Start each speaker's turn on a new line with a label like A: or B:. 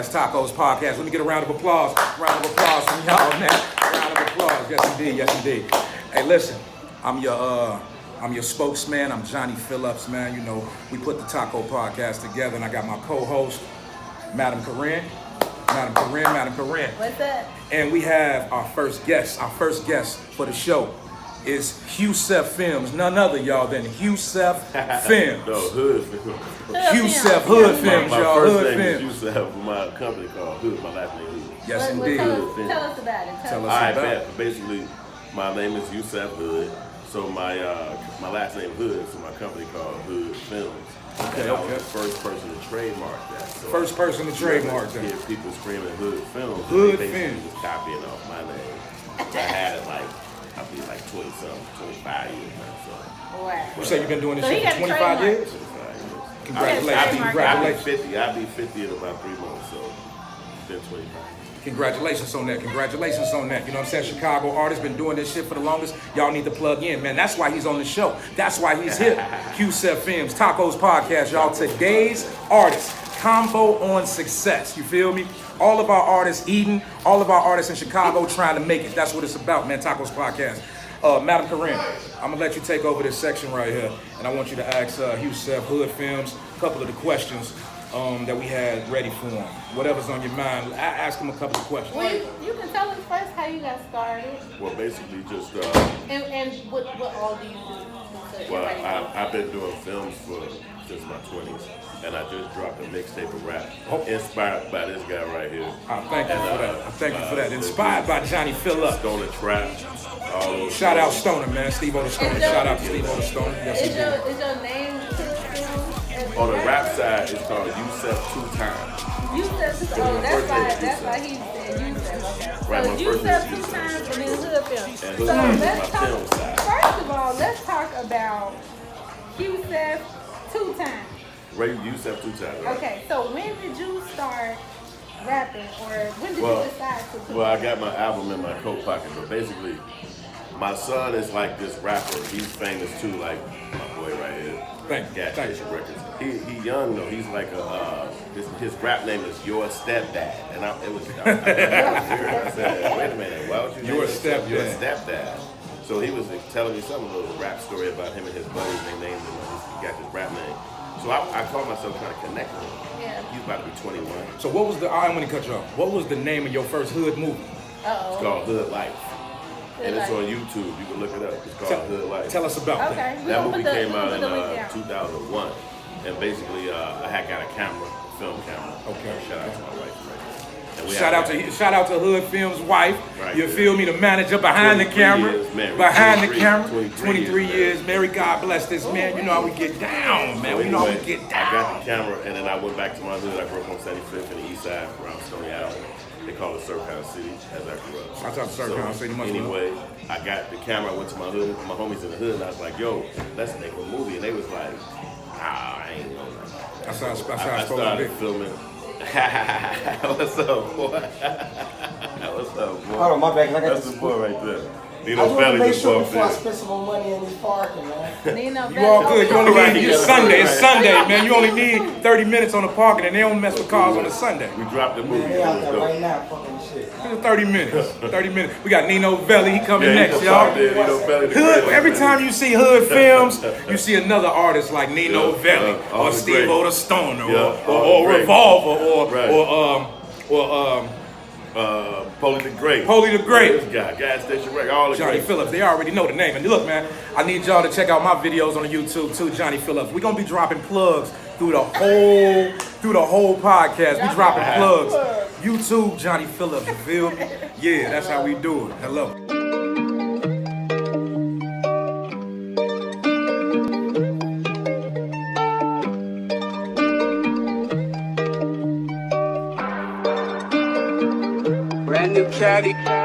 A: Tacos podcast. Let me get a round of applause. Round of applause from y'all, man. Round of applause. Yes, indeed. Yes, indeed. Hey, listen. I'm your spokesman. I'm JohnnyFillups, man. You know, we put the Taco podcast together, and I got my co-host, Madam Koree. Madam Koree.
B: What's up?
A: And we have our first guest. Our first guest for the show is Husef Films. None other, y'all, than Husef Films.
C: No, Hood Films.
A: Husef Hood Films, y'all.
C: Hood Films. My first name is Husef, my company called Hood. My last name is Hood.
A: Yes, indeed.
B: Tell us about it.
A: Tell us about it.
C: Basically, my name is Husef Hood. So my last name Hood, so my company called Hood Films.
A: Okay,
C: I was the first person to trademark that. So
A: first person to trademark that.
C: Hear people screaming Hood Films.
A: Hood
C: they
A: Films.
C: was copying off my name. I had it I'll be 20-something, 25 years now. So.
B: Wow.
A: You say you've been doing this shit for 25 years?
C: 25 years.
A: Congratulations.
C: I'll be 50 in about 3 months, so it's been 25.
A: Congratulations on that. Congratulations on that. You know what I'm saying? Chicago artist, been doing this shit for the longest. Y'all need to plug in, man. That's why he's on the show. That's why he's here. Husef Films, Tacos Podcast, y'all. Today's artist, combo on success. You feel me? All of our artists eating, all of our artists in Chicago trying to make it. That's what it's about, man. Tacos Podcast. Madam Koree, I'm gonna let you take over this section right here, and I want you to ask Husef Hood Films a couple of the questions that we had ready for him. Whatever's on your mind, ask him a couple of questions.
B: Well, you can tell us first how you got started.
C: Well, basically just...
B: and what all do you do?
C: Well, I've been doing films since my 20s, and I just dropped a mixtape of rap inspired by this guy right here.
A: Thank you for that. Thank you for that. Inspired by JohnnyFillups.
C: Stoner Trap.
A: Shout out Stoner, man. Steve O the Stoner. Shout out to Steve O the Stoner. Yes,
B: is your name Husef?
C: On the rap side, it's called Husef 2 Times.
B: Husef, oh, that's why he said Husef. Okay.
C: Right,
B: so
C: my
B: Husef
C: first
B: 2 times and then Hood Films.
C: And
B: So
C: Hood
B: let's
C: my film
B: talk.
C: side.
B: First of all, let's talk about Husef 2 times.
C: Ray Husef 2 Times. Right?
B: Okay, so when did you start rapping, or when did you decide to do
C: Well, I got my album in my coat pocket, but basically, my son is like this rapper. He's famous too, like my boy right here. Gas Station Records. He young though. He's like his rap name is Your Stepdad, and it was. I said, wait a minute, why would you?
A: Your Stepdad.
C: Your Stepdad. So he was telling me some little rap story about him and his buddies. They named him. He got this rap name. So I called myself trying to connect with him.
B: Yeah.
C: He's about to be 21.
A: So what was I want to cut you off. What was the name of your first hood movie?
C: It's called Hood Life. And it's on YouTube. You can look it up. It's called Hood Life.
A: Tell us about that.
C: That movie came out in 2001. And basically, I had got a film camera.
A: Okay.
C: Shout out to my wife.
A: Shout out to Hood Films' wife.
C: Right,
A: you feel me? The manager behind the camera. Behind the camera.
C: 23
A: years married. God bless this man. You know how we get down, man.
C: So
A: we know how we get down.
C: I got the camera, and then I went back to my hood. I grew up on 75th and the east side around Stony Island. They call it Surfhouse City, as I grew up.
A: I thought Surfhouse City must be.
C: Anyway, I got the camera, I went to my hood, my homies in the hood, and I was like, yo, let's make a movie. And they was like, I ain't know nothing.
A: That's how
C: I started filming. What's up, boy? What's up, boy?
D: Hold on, my bad.
C: That's the boy right there.
D: I just want to make sure before I spend some more money in this parking, man.
A: You all good. You only need it's Sunday. It's Sunday, man. You only need 30 minutes on the parking, and they don't mess with cars on a Sunday.
C: We dropped the movie.
D: Man, they out there right now fucking shit.
A: 30 minutes. 30 minutes. We got Nino Velli. He coming next, y'all. Hood, every time you see Hood Films, you see another artist like Nino Velli or Steve O the Stoner or Revolver or
C: Polly the Great.
A: Polly the Great.
C: This guy, Gas Station Records, all the
A: JohnnyFillups. They already know the name. And look, man, I need y'all to check out my videos on the YouTube too, JohnnyFillups. We're gonna be dropping plugs through the whole podcast. We dropping plugs. YouTube, JohnnyFillups. You feel me? Yeah, that's how we do it. Hello.
E: brand new caddy.